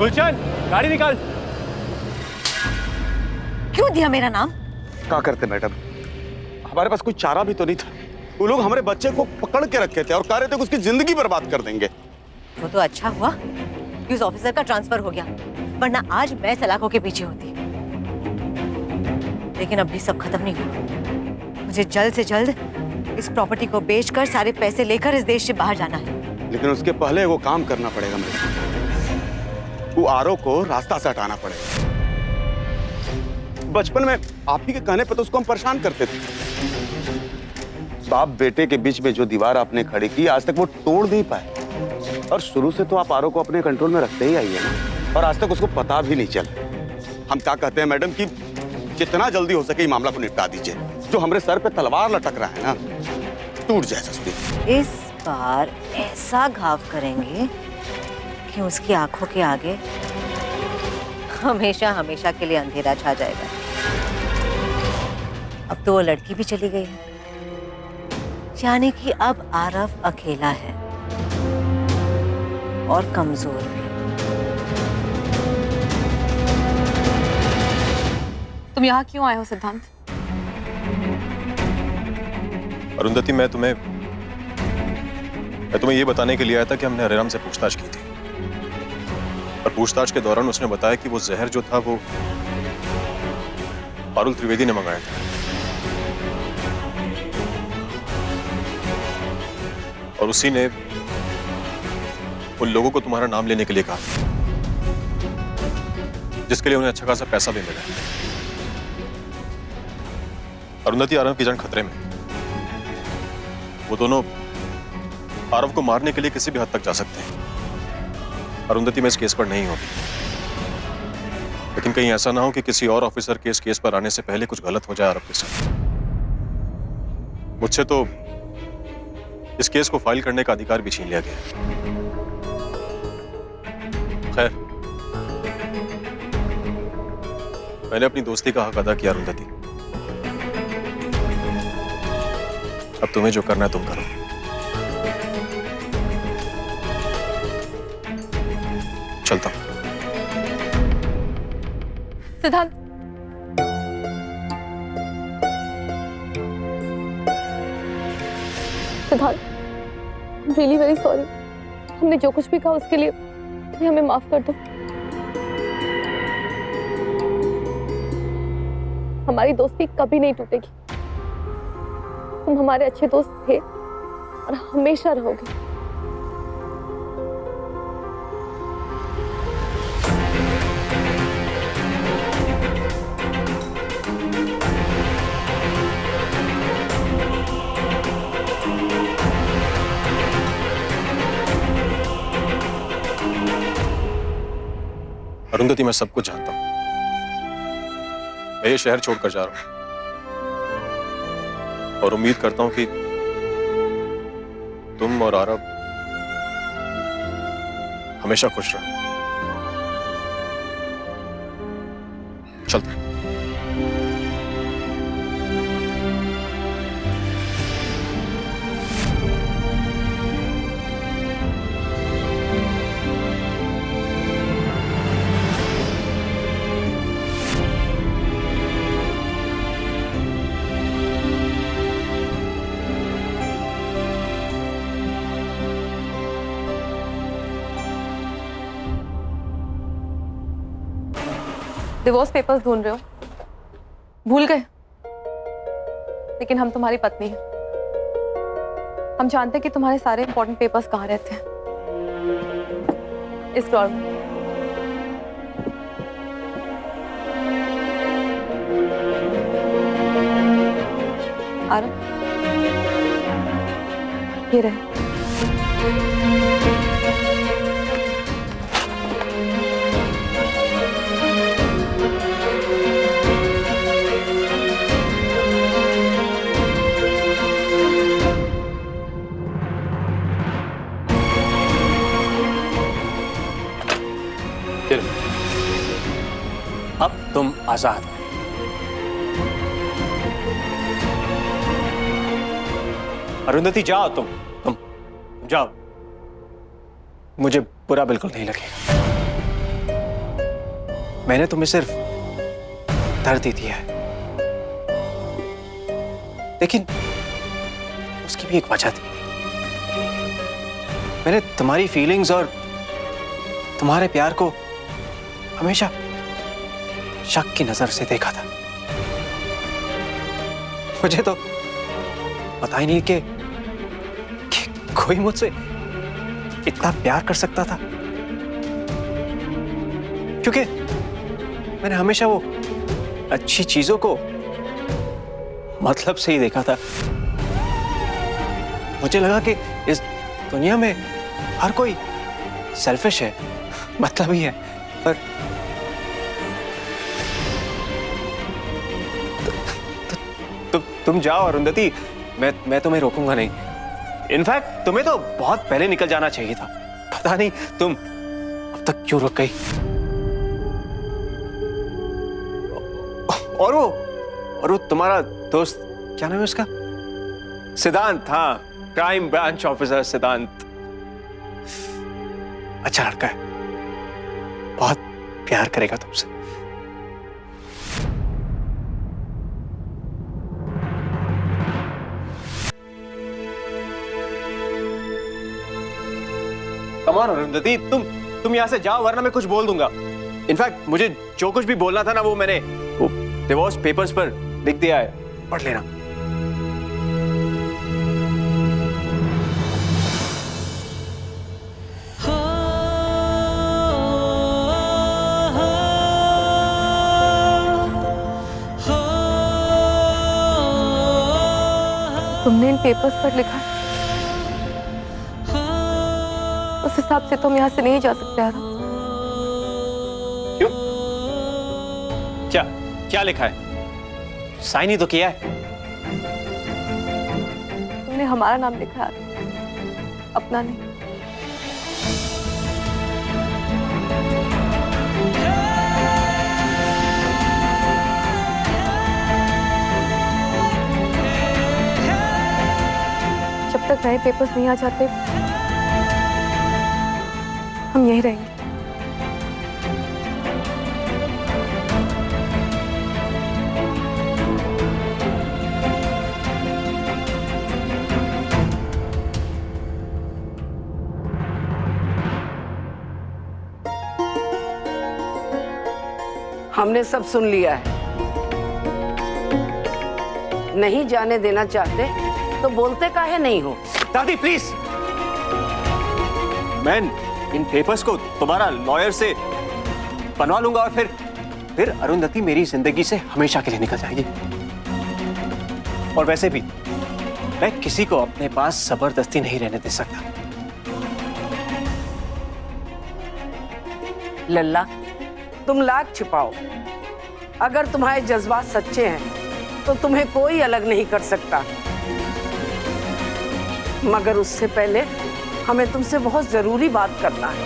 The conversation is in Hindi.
गुलशन, गाड़ी निकाल। क्यों दिया मेरा नाम? क्या करते मैडम, हमारे पास कोई चारा भी तो नहीं था। वो लोग हमारे बच्चे को पकड़ के रखे थे और कह रहे थे कि उसकी जिंदगी बर्बाद कर देंगे। वो तो अच्छा हुआ कि उस ऑफिसर का ट्रांसफर हो गया, वरना आज मैं सलाखों के पीछे होती। लेकिन अब भी सब खत्म नहीं हुआ। मुझे जल्द से जल्द इस प्रॉपर्टी को बेचकर सारे पैसे लेकर इस देश से बाहर जाना है। लेकिन उसके पहले वो काम करना पड़ेगा मैडम। वो आरव को रास्ता से हटाना पड़ेगा। बचपन में आप ही के कहने पर तो उसको हम परेशान करते थे। बाप बेटे के बीच में जो दीवार आपने खड़ी की, आज तक वो तोड़ नहीं पाए। और शुरू से तो आप आरव को अपने कंट्रोल में रखते ही आई है ना, और आज तक उसको पता भी नहीं चला। हम क्या कहते हैं मैडम कि जितना जल्दी हो सके मामला को निपटा दीजिए। जो हमारे सर पे तलवार लटक रहा है ना, टूट जाए सस्ती। इस बार ऐसा घाव करेंगे कि उसकी आंखों के आगे हमेशा हमेशा के लिए अंधेरा छा जाएगा। अब तो वो लड़की भी चली गई है, यानी कि अब आरव अकेला है और कमजोर भी। तुम यहाँ क्यों आए हो सिद्धांत? अरुंधति, मैं तुम्हें ये बताने के लिए आया था कि हमने हरेराम से पूछताछ की थी, और पूछताछ के दौरान उसने बताया कि वो जहर जो था वो पारुल त्रिवेदी ने मंगाया था, और उसी ने उन लोगों को तुम्हारा नाम लेने के लिए कहा, जिसके लिए उन्हें अच्छा खासा पैसा भी मिला। अरुंधति, आरव की जान खतरे में। वो दोनों आरव को मारने के लिए किसी भी हद तक जा सकते हैं। अरुंधति, मैं इस केस पर नहीं होगी, लेकिन कहीं ऐसा ना हो कि किसी और ऑफिसर के इस केस पर आने से पहले कुछ गलत हो जाए आरव के साथ। मुझसे तो इस केस को फाइल करने का अधिकार भी छीन लिया गया। खैर, मैंने अपनी दोस्ती का हक अदा किया अरुंधति। अब तुम्हें जो करना है तुम करो। चलता हूं। सिद्धांत, सिद्धांत, रियली वेरी सॉरी। हमने जो कुछ भी कहा उसके लिए हमें माफ कर दो। हमारी दोस्ती कभी नहीं टूटेगी। तुम हमारे अच्छे दोस्त थे और हमेशा रहोगे। अरुंधति, मैं सब कुछ जानता हूं। मैं ये शहर छोड़कर जा रहा हूं, और उम्मीद करता हूं कि तुम और आरव हमेशा खुश रहो। चलते हैं। डिवोर्स पेपर्स ढूंढ रहे हो? भूल गए? लेकिन हम तुम्हारी पत्नी हैं। हम जानते हैं कि तुम्हारे सारे इंपॉर्टेंट पेपर्स कहाँ रहते हैं। इस ड्रॉअर में। आरव, ये रहे। अब तुम आजाद। अरुंधति, जाओ तुम जाओ। मुझे बुरा बिल्कुल नहीं लगेगा। मैंने तुम्हें सिर्फ दर्द ही दिया है, लेकिन उसकी भी एक वजह थी। मैंने तुम्हारी फीलिंग्स और तुम्हारे प्यार को हमेशा शक की नजर से देखा था। मुझे तो पता ही नहीं कि कोई मुझसे इतना प्यार कर सकता था, क्योंकि मैंने हमेशा वो अच्छी चीजों को मतलब से ही देखा था। मुझे लगा कि इस दुनिया में हर कोई सेल्फिश है, मतलब ही है, पर तुम जाओ अरुंधति, मैं तुम्हें रोकूंगा नहीं। इनफैक्ट तुम्हें तो बहुत पहले निकल जाना चाहिए था। पता नहीं तुम अब तक क्यों रुक गई। और वो तुम्हारा दोस्त, क्या नाम है उसका? सिद्धांत, हाँ, क्राइम ब्रांच ऑफिसर सिद्धांत। अच्छा लड़का है, बहुत प्यार करेगा तुमसे। कम ऑन अरुंधति, तुम यहां से जाओ वरना मैं कुछ बोल दूंगा। इनफैक्ट मुझे जो कुछ भी बोलना था ना, वो मैंने डिवोर्स पेपर्स पर लिख दिया है, पढ़ लेना। तुमने इन पेपर्स पर लिखा है, उस हिसाब से तुम यहाँ से नहीं जा सकते आरव। क्यों? क्या लिखा है? साइन ही तो किया है। तुमने हमारा नाम लिखा है आरव, अपना नहीं। जब तक नए पेपर्स नहीं आ जाते हम यहीं रहेंगे। हमने सब सुन लिया है। नहीं जाने देना चाहते तो बोलते काहे नहीं हो? दादी प्लीज, मैं इन पेपर्स को तुम्हारा लॉयर से बनवा लूंगा और फिर अरुंधति मेरी जिंदगी से हमेशा के लिए निकल जाएगी। और वैसे भी मैं किसी को अपने पास जबरदस्ती नहीं रहने दे सकता। लल्ला, तुम लाख छिपाओ, अगर तुम्हारे जज्बात सच्चे हैं तो तुम्हें कोई अलग नहीं कर सकता। मगर उससे पहले हमें तुमसे बहुत जरूरी बात करना है।